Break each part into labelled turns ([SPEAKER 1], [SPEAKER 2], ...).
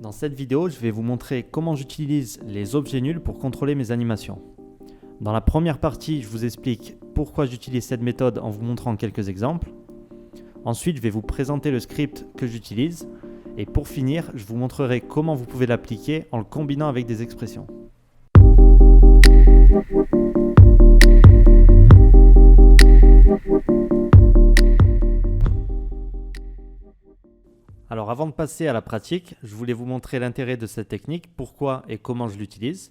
[SPEAKER 1] Dans cette vidéo, je vais vous montrer comment j'utilise les objets nuls pour contrôler mes animations. Dans la première partie, je vous explique pourquoi j'utilise cette méthode en vous montrant quelques exemples. Ensuite, je vais vous présenter le script que j'utilise. Et pour finir, je vous montrerai comment vous pouvez l'appliquer en le combinant avec des expressions. Alors avant de passer à la pratique, je voulais vous montrer l'intérêt de cette technique, pourquoi et comment je l'utilise.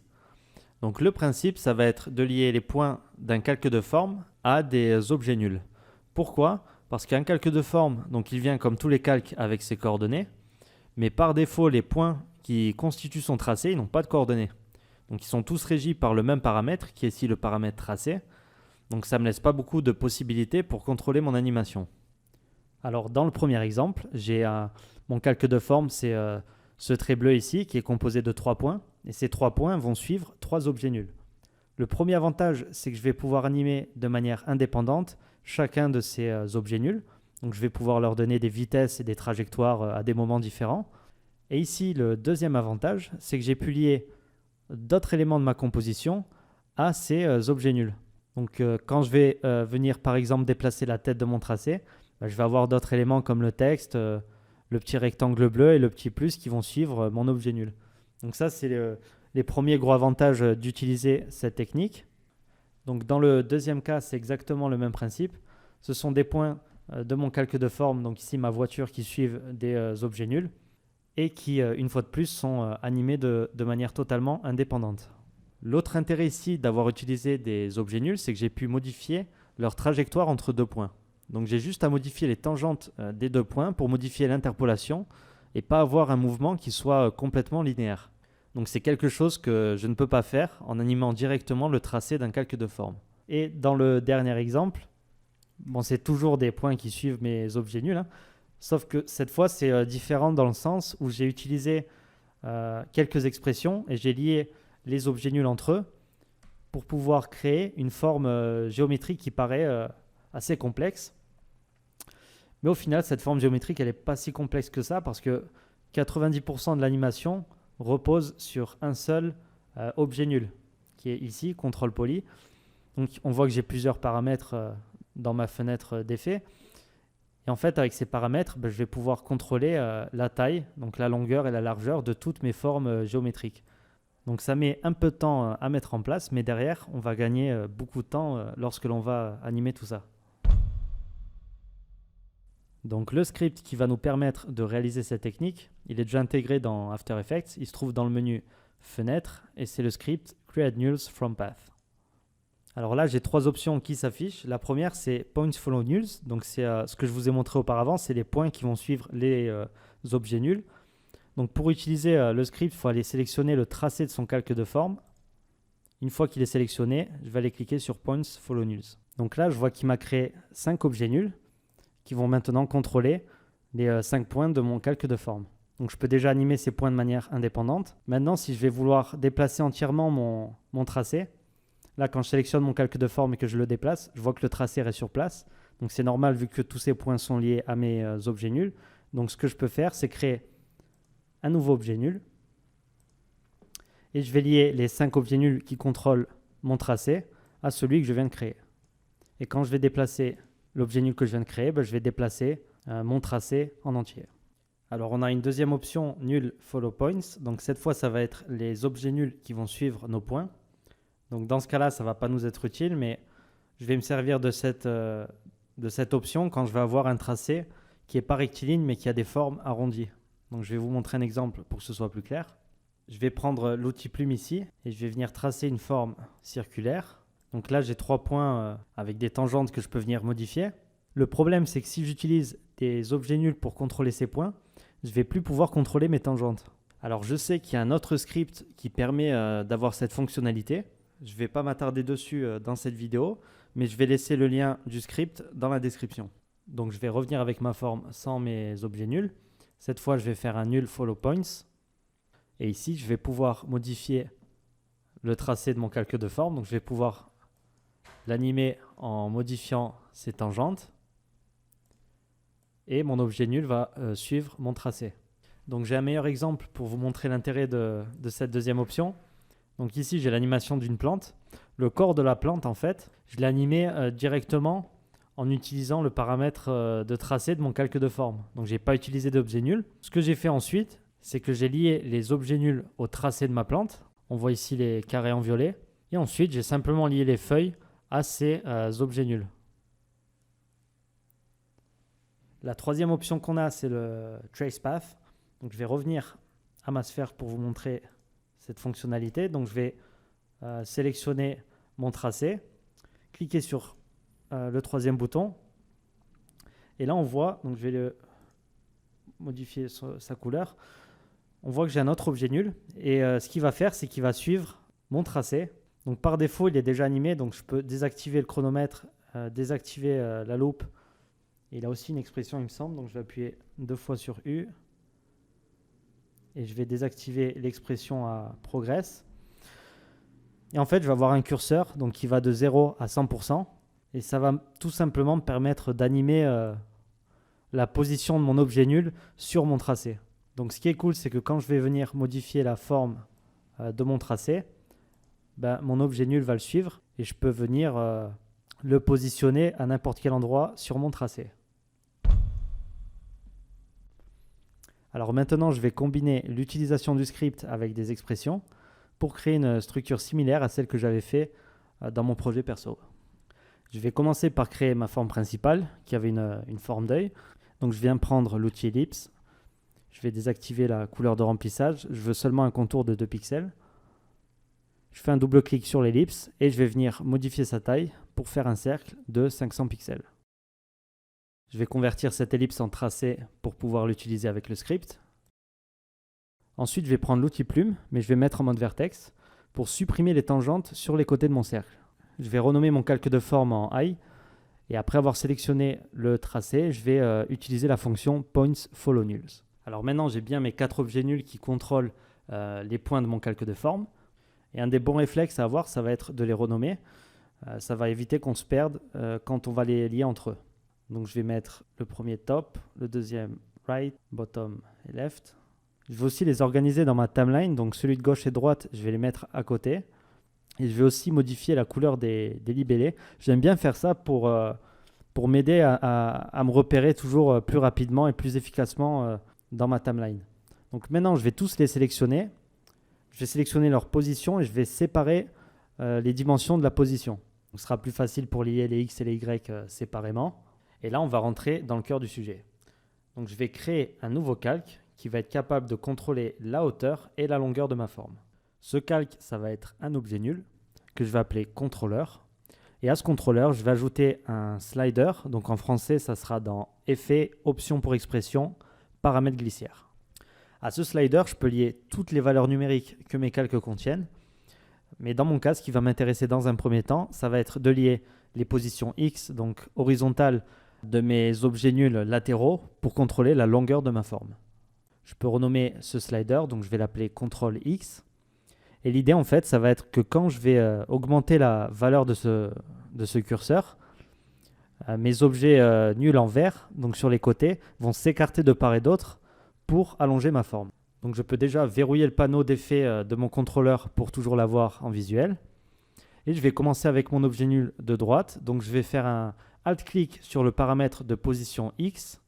[SPEAKER 1] Donc le principe, ça va être de lier les points d'un calque de forme à des objets nuls. Pourquoi ? Parce qu'un calque de forme, donc il vient comme tous les calques avec ses coordonnées, mais par défaut, les points qui constituent son tracé, ils n'ont pas de coordonnées. Donc ils sont tous régis par le même paramètre, qui est ici le paramètre tracé. Donc ça ne me laisse pas beaucoup de possibilités pour contrôler mon animation. Alors dans le premier exemple, j'ai mon calque de forme, c'est ce trait bleu ici qui est composé de 3 points. Et ces 3 points vont suivre 3 objets nuls. Le premier avantage, c'est que je vais pouvoir animer de manière indépendante chacun de ces objets nuls. Donc je vais pouvoir leur donner des vitesses et des trajectoires à des moments différents. Et ici, le deuxième avantage, c'est que j'ai pu lier d'autres éléments de ma composition à ces objets nuls. Donc quand je vais venir par exemple déplacer la tête de mon tracé, je vais avoir d'autres éléments comme le texte, le petit rectangle bleu et le petit plus qui vont suivre mon objet nul. Donc ça, c'est les premiers gros avantages d'utiliser cette technique. Donc dans le deuxième cas, c'est exactement le même principe. Ce sont des points de mon calque de forme, donc ici ma voiture, qui suivent des objets nuls et qui, une fois de plus, sont animés de manière totalement indépendante. L'autre intérêt ici d'avoir utilisé des objets nuls, c'est que j'ai pu modifier leur trajectoire entre deux points. Donc j'ai juste à modifier les tangentes des deux points pour modifier l'interpolation et pas avoir un mouvement qui soit complètement linéaire. Donc c'est quelque chose que je ne peux pas faire en animant directement le tracé d'un calque de forme. Et dans le dernier exemple, c'est toujours des points qui suivent mes objets nuls, sauf que cette fois c'est différent dans le sens où j'ai utilisé quelques expressions et j'ai lié les objets nuls entre eux pour pouvoir créer une forme géométrique qui paraît assez complexe. Mais au final, cette forme géométrique, elle n'est pas si complexe que ça parce que 90% de l'animation repose sur un seul objet nul, qui est ici, contrôle poly. Donc on voit que j'ai plusieurs paramètres dans ma fenêtre d'effet. Et en fait, avec ces paramètres, je vais pouvoir contrôler la taille, donc la longueur et la largeur de toutes mes formes géométriques. Donc ça met un peu de temps à mettre en place, mais derrière, on va gagner beaucoup de temps lorsque l'on va animer tout ça. Donc le script qui va nous permettre de réaliser cette technique, il est déjà intégré dans After Effects. Il se trouve dans le menu Fenêtre et c'est le script Create Nulls from Path. Alors là, j'ai 3 options qui s'affichent. La première, c'est Points Follow Nulls. Donc c'est ce que je vous ai montré auparavant, c'est les points qui vont suivre les objets nuls. Donc pour utiliser le script, il faut aller sélectionner le tracé de son calque de forme. Une fois qu'il est sélectionné, je vais aller cliquer sur Points Follow Nulls. Donc là, je vois qu'il m'a créé 5 objets nuls qui vont maintenant contrôler les 5 points de mon calque de forme. Donc je peux déjà animer ces points de manière indépendante. Maintenant, si je vais vouloir déplacer entièrement mon tracé, là quand je sélectionne mon calque de forme et que je le déplace, je vois que le tracé reste sur place. Donc c'est normal vu que tous ces points sont liés à mes objets nuls. Donc ce que je peux faire, c'est créer un nouveau objet nul. Et je vais lier les 5 objets nuls qui contrôlent mon tracé à celui que je viens de créer. Et quand je vais déplacer l'objet nul que je viens de créer, je vais déplacer mon tracé en entier. Alors on a une deuxième option, Null Follow Points. Donc cette fois, ça va être les objets nuls qui vont suivre nos points. Donc dans ce cas-là, ça ne va pas nous être utile, mais je vais me servir de cette option quand je vais avoir un tracé qui n'est pas rectiligne, mais qui a des formes arrondies. Donc je vais vous montrer un exemple pour que ce soit plus clair. Je vais prendre l'outil plume ici et je vais venir tracer une forme circulaire. Donc là, j'ai 3 points avec des tangentes que je peux venir modifier. Le problème, c'est que si j'utilise des objets nuls pour contrôler ces points, je ne vais plus pouvoir contrôler mes tangentes. Alors, je sais qu'il y a un autre script qui permet d'avoir cette fonctionnalité. Je ne vais pas m'attarder dessus dans cette vidéo, mais je vais laisser le lien du script dans la description. Donc, je vais revenir avec ma forme sans mes objets nuls. Cette fois, je vais faire un Null Follow Points. Et ici, je vais pouvoir modifier le tracé de mon calque de forme. Donc, je vais pouvoir l'animer en modifiant ses tangentes et mon objet nul va suivre mon tracé. Donc j'ai un meilleur exemple pour vous montrer l'intérêt de cette deuxième option. Donc ici, j'ai l'animation d'une plante. Le corps de la plante, en fait, je l'ai animé directement en utilisant le paramètre de tracé de mon calque de forme. Donc je n'ai pas utilisé d'objet nul. Ce que j'ai fait ensuite, c'est que j'ai lié les objets nuls au tracé de ma plante. On voit ici les carrés en violet. Et ensuite, j'ai simplement lié les feuilles à ces objets nuls. La troisième option qu'on a, c'est le Trace Path. Donc je vais revenir à ma sphère pour vous montrer cette fonctionnalité. Donc je vais sélectionner mon tracé, cliquer sur le troisième bouton. Et là, on voit, donc je vais modifier sa couleur. On voit que j'ai un autre objet nul. Et ce qu'il va faire, c'est qu'il va suivre mon tracé. Donc par défaut, il est déjà animé. Donc je peux désactiver le chronomètre, désactiver la loupe. Il a aussi une expression, il me semble. Donc je vais appuyer 2 fois sur U. Et je vais désactiver l'expression à progress. Et en fait, je vais avoir un curseur donc, qui va de 0 à 100%. Et ça va tout simplement me permettre d'animer la position de mon objet nul sur mon tracé. Donc ce qui est cool, c'est que quand je vais venir modifier la forme de mon tracé, mon objet nul va le suivre et je peux venir le positionner à n'importe quel endroit sur mon tracé. Alors maintenant, je vais combiner l'utilisation du script avec des expressions pour créer une structure similaire à celle que j'avais fait dans mon projet perso. Je vais commencer par créer ma forme principale qui avait une forme d'œil. Donc je viens prendre l'outil ellipse. Je vais désactiver la couleur de remplissage. Je veux seulement un contour de 2 pixels. Je fais un double clic sur l'ellipse et je vais venir modifier sa taille pour faire un cercle de 500 pixels. Je vais convertir cette ellipse en tracé pour pouvoir l'utiliser avec le script. Ensuite, je vais prendre l'outil plume, mais je vais mettre en mode vertex pour supprimer les tangentes sur les côtés de mon cercle. Je vais renommer mon calque de forme en eye et après avoir sélectionné le tracé, je vais utiliser la fonction points_follow_nulls. Alors maintenant, j'ai bien mes 4 objets nuls qui contrôlent les points de mon calque de forme. Et un des bons réflexes à avoir, ça va être de les renommer. Ça va éviter qu'on se perde quand on va les lier entre eux. Donc je vais mettre le premier top, le deuxième right, bottom et left. Je vais aussi les organiser dans ma timeline. Donc celui de gauche et de droite, je vais les mettre à côté. Et je vais aussi modifier la couleur des libellés. J'aime bien faire ça pour m'aider à me repérer toujours plus rapidement et plus efficacement dans ma timeline. Donc maintenant, je vais tous les sélectionner. Je vais sélectionner leur position et je vais séparer les dimensions de la position. Donc, ce sera plus facile pour lier les X et les Y séparément. Et là, on va rentrer dans le cœur du sujet. Donc je vais créer un nouveau calque qui va être capable de contrôler la hauteur et la longueur de ma forme. Ce calque, ça va être un objet nul que je vais appeler contrôleur. Et à ce contrôleur, je vais ajouter un slider. Donc en français, ça sera dans Effet, Options pour expression, Paramètres glissière. À ce slider, je peux lier toutes les valeurs numériques que mes calques contiennent. Mais dans mon cas, ce qui va m'intéresser dans un premier temps, ça va être de lier les positions X, donc horizontales, de mes objets nuls latéraux pour contrôler la longueur de ma forme. Je peux renommer ce slider, donc je vais l'appeler Contrôle X. Et l'idée, en fait, ça va être que quand je vais augmenter la valeur de ce curseur, mes objets nuls en vert, donc sur les côtés, vont s'écarter de part et d'autre pour allonger ma forme. Donc je peux déjà verrouiller le panneau d'effet de mon contrôleur pour toujours l'avoir en visuel. Et je vais commencer avec mon objet nul de droite. Donc je vais faire un Alt-clic sur le paramètre de position X.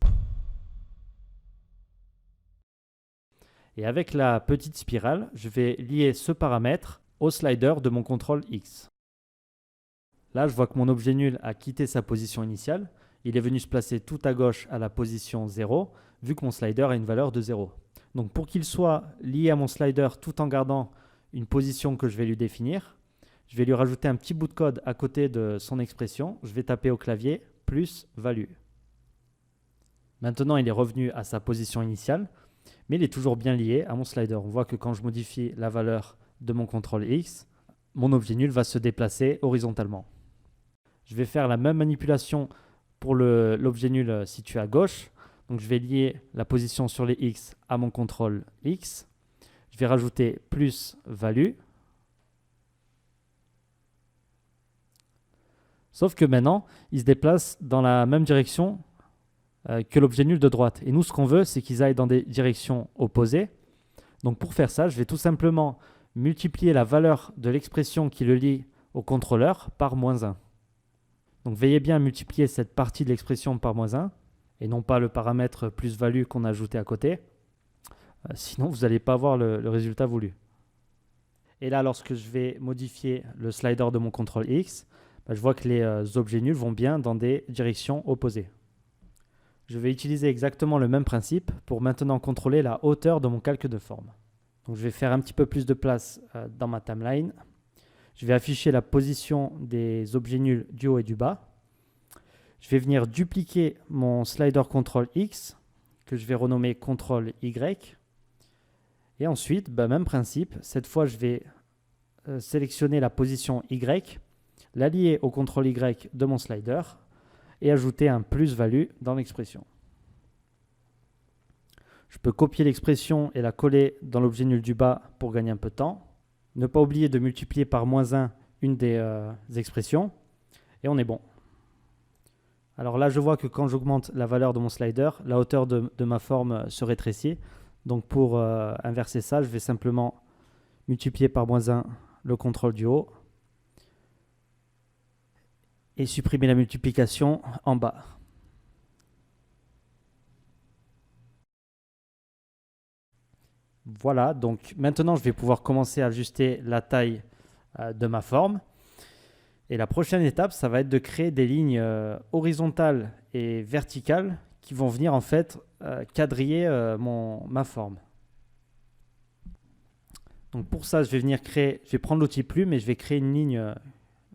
[SPEAKER 1] Et avec la petite spirale, je vais lier ce paramètre au slider de mon contrôle X. Là, je vois que mon objet nul a quitté sa position initiale. Il est venu se placer tout à gauche à la position 0, vu que mon slider a une valeur de 0. Donc pour qu'il soit lié à mon slider tout en gardant une position que je vais lui définir, je vais lui rajouter un petit bout de code à côté de son expression. Je vais taper au clavier plus value. Maintenant, il est revenu à sa position initiale, mais il est toujours bien lié à mon slider. On voit que quand je modifie la valeur de mon contrôle X, mon objet nul va se déplacer horizontalement. Je vais faire la même manipulation pour l'objet nul situé à gauche. Donc je vais lier la position sur les X à mon contrôle X. Je vais rajouter plus value. Sauf que maintenant, il se déplace dans la même direction que l'objet nul de droite. Et nous, ce qu'on veut, c'est qu'ils aillent dans des directions opposées. Donc pour faire ça, je vais tout simplement multiplier la valeur de l'expression qui le lie au contrôleur par -1. Donc veillez bien à multiplier cette partie de l'expression par -1 et non pas le paramètre plus-value qu'on a ajouté à côté. Sinon, vous n'allez pas avoir le résultat voulu. Et là, lorsque je vais modifier le slider de mon contrôle X, je vois que les objets nuls vont bien dans des directions opposées. Je vais utiliser exactement le même principe pour maintenant contrôler la hauteur de mon calque de forme. Donc, je vais faire un petit peu plus de place dans ma timeline. Je vais afficher la position des objets nuls du haut et du bas. Je vais venir dupliquer mon slider contrôle X, que je vais renommer contrôle Y. Et ensuite, même principe, cette fois je vais sélectionner la position Y, la lier au contrôle Y de mon slider et ajouter un plus-value dans l'expression. Je peux copier l'expression et la coller dans l'objet nul du bas pour gagner un peu de temps. Ne pas oublier de multiplier par -1 une des expressions et on est bon. Alors là, je vois que quand j'augmente la valeur de mon slider, la hauteur de ma forme se rétrécit. Donc pour inverser ça, je vais simplement multiplier par -1 le contrôle du haut et supprimer la multiplication en bas. Voilà, donc maintenant je vais pouvoir commencer à ajuster la taille de ma forme. Et la prochaine étape, ça va être de créer des lignes horizontales et verticales qui vont venir en fait quadriller ma forme. Donc pour ça, je vais prendre l'outil plume et je vais créer une ligne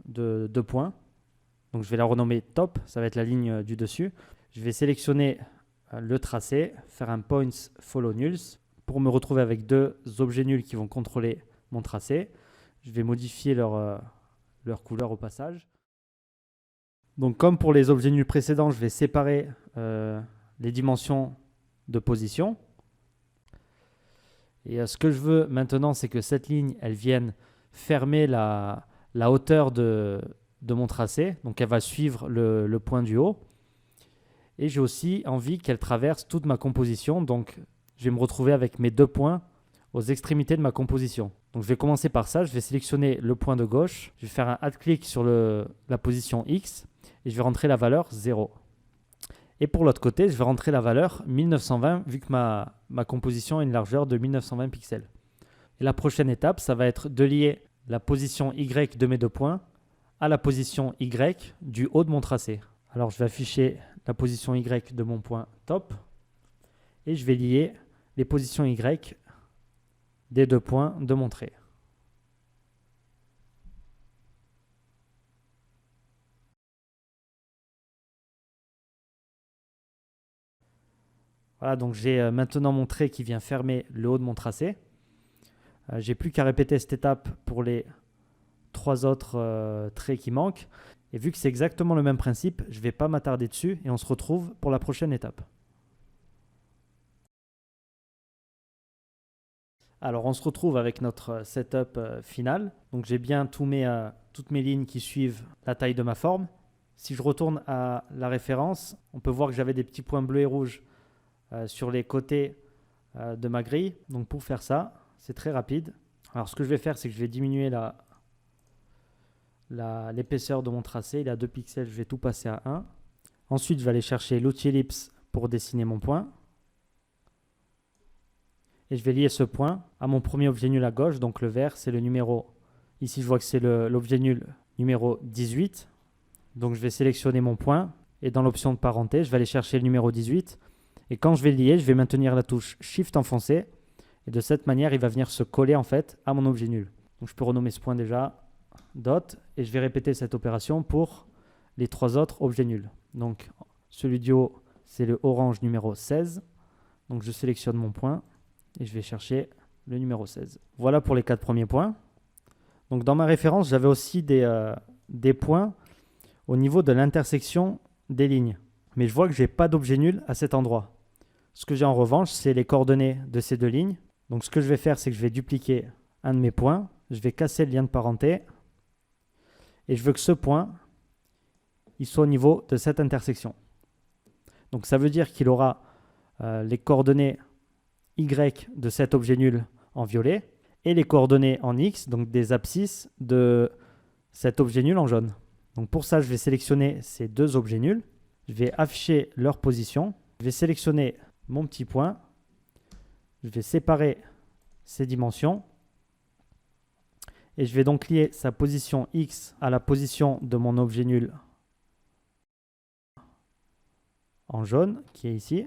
[SPEAKER 1] de 2 points. Donc je vais la renommer top, ça va être la ligne du dessus. Je vais sélectionner le tracé, faire un points follow nulls pour me retrouver avec deux objets nuls qui vont contrôler mon tracé. Je vais modifier leur couleur au passage. Donc comme pour les objets nuls précédents, je vais séparer les dimensions de position. Et ce que je veux maintenant, c'est que cette ligne, elle vienne fermer la hauteur de mon tracé. Donc elle va suivre le point du haut. Et j'ai aussi envie qu'elle traverse toute ma composition. Donc je vais me retrouver avec mes 2 points aux extrémités de ma composition. Donc je vais commencer par ça. Je vais sélectionner le point de gauche. Je vais faire un alt-clic sur la position X. Et je vais rentrer la valeur 0. Et pour l'autre côté, je vais rentrer la valeur 1920 vu que ma composition a une largeur de 1920 pixels. Et la prochaine étape, ça va être de lier la position Y de mes 2 points à la position Y du haut de mon tracé. Alors je vais afficher la position Y de mon point top et je vais lier les positions Y des 2 points de mon trait. Voilà, donc j'ai maintenant mon trait qui vient fermer le haut de mon tracé. J'ai plus qu'à répéter cette étape pour les 3 autres traits qui manquent. Et vu que c'est exactement le même principe, je ne vais pas m'attarder dessus et on se retrouve pour la prochaine étape. Alors on se retrouve avec notre setup final. Donc j'ai bien toutes mes lignes qui suivent la taille de ma forme. Si je retourne à la référence, on peut voir que j'avais des petits points bleus et rouges sur les côtés de ma grille. Donc pour faire ça, c'est très rapide. Alors ce que je vais faire, c'est que je vais diminuer l'épaisseur de mon tracé. Il est à 2 pixels, je vais tout passer à 1. Ensuite, je vais aller chercher l'outil ellipse pour dessiner mon point. Et je vais lier ce point à mon premier objet nul à gauche. Donc le vert, c'est le numéro. Ici, je vois que c'est l'objet nul numéro 18. Donc je vais sélectionner mon point. Et dans l'option de parenté, je vais aller chercher le numéro 18. Et quand je vais le lier, je vais maintenir la touche Shift enfoncée. Et de cette manière, il va venir se coller en fait à mon objet nul. Donc je peux renommer ce point déjà dot. Et je vais répéter cette opération pour les 3 autres objets nuls. Donc celui du haut, c'est le orange numéro 16. Donc je sélectionne mon point et je vais chercher le numéro 16. Voilà pour les 4 premiers points. Donc dans ma référence, j'avais aussi des points au niveau de l'intersection des lignes. Mais je vois que je n'ai pas d'objet nul à cet endroit. Ce que j'ai en revanche, c'est les coordonnées de ces 2 lignes. Donc ce que je vais faire, c'est que je vais dupliquer un de mes points. Je vais casser le lien de parenté. Et je veux que ce point, il soit au niveau de cette intersection. Donc ça veut dire qu'il aura les coordonnées Y de cet objet nul en violet et les coordonnées en X, donc des abscisses de cet objet nul en jaune. Donc pour ça, je vais sélectionner ces deux objets nuls. Je vais afficher leur position. Je vais sélectionner mon petit point. Je vais séparer ces dimensions. Et je vais donc lier sa position X à la position de mon objet nul en jaune, qui est ici.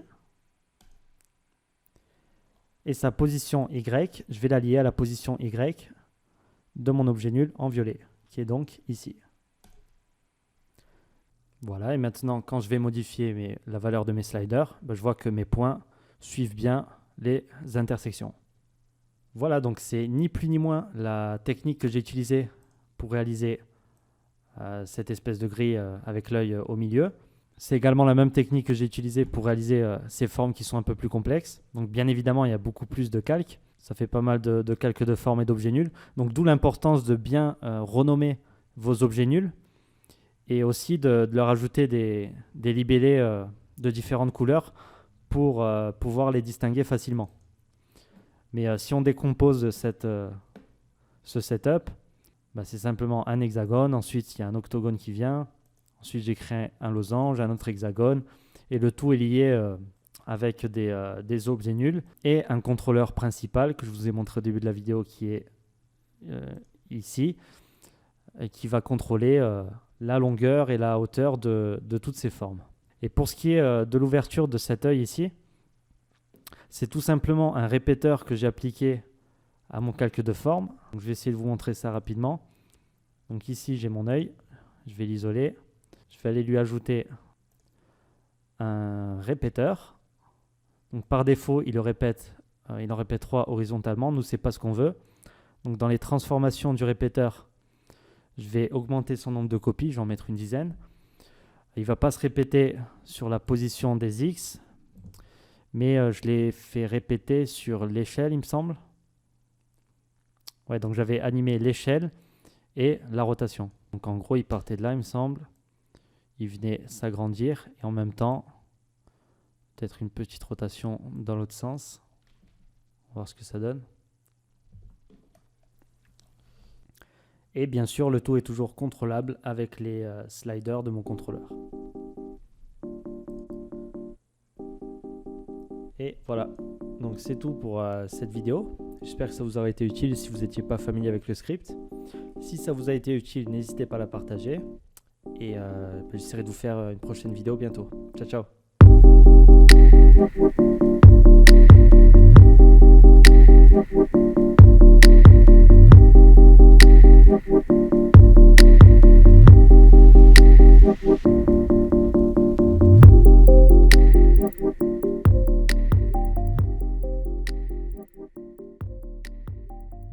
[SPEAKER 1] Et sa position Y, je vais la lier à la position Y de mon objet nul en violet, qui est donc ici. Voilà, et maintenant, quand je vais modifier la valeur de mes sliders, je vois que mes points suivent bien les intersections. Voilà, donc c'est ni plus ni moins la technique que j'ai utilisée pour réaliser cette espèce de grille avec l'œil au milieu. C'est également la même technique que j'ai utilisée pour réaliser ces formes qui sont un peu plus complexes. Donc bien évidemment, il y a beaucoup plus de calques. Ça fait pas mal de calques de formes et d'objets nuls. Donc d'où l'importance de bien renommer vos objets nuls et aussi de leur ajouter des libellés de différentes couleurs pour pouvoir les distinguer facilement. Mais si on décompose ce setup, c'est simplement un hexagone. Ensuite, il y a un octogone qui vient. Ensuite, j'ai créé un losange, un autre hexagone. Et le tout est lié avec des objets nuls et un contrôleur principal que je vous ai montré au début de la vidéo qui est ici et qui va contrôler la longueur et la hauteur de toutes ces formes. Et pour ce qui est de l'ouverture de cet œil ici, c'est tout simplement un répéteur que j'ai appliqué à mon calque de forme. Donc, je vais essayer de vous montrer ça rapidement. Donc ici, j'ai mon œil. Je vais l'isoler. Je vais aller lui ajouter un répéteur. Donc par défaut, il en répète 3 horizontalement. Nous, ce n'est pas ce qu'on veut. Donc dans les transformations du répéteur, je vais augmenter son nombre de copies. Je vais en mettre une dizaine. Il ne va pas se répéter sur la position des X, mais je l'ai fait répéter sur l'échelle, il me semble. Ouais, donc j'avais animé l'échelle et la rotation. Donc en gros, il partait de là, il me semble. Il venait s'agrandir et en même temps, peut-être une petite rotation dans l'autre sens. On va voir ce que ça donne. Et bien sûr, le tout est toujours contrôlable avec les sliders de mon contrôleur. Et voilà, donc c'est tout pour cette vidéo. J'espère que ça vous aura été utile si vous n'étiez pas familier avec le script. Si ça vous a été utile, n'hésitez pas à la partager. Et j'essaierai de vous faire une prochaine vidéo bientôt. Ciao, ciao.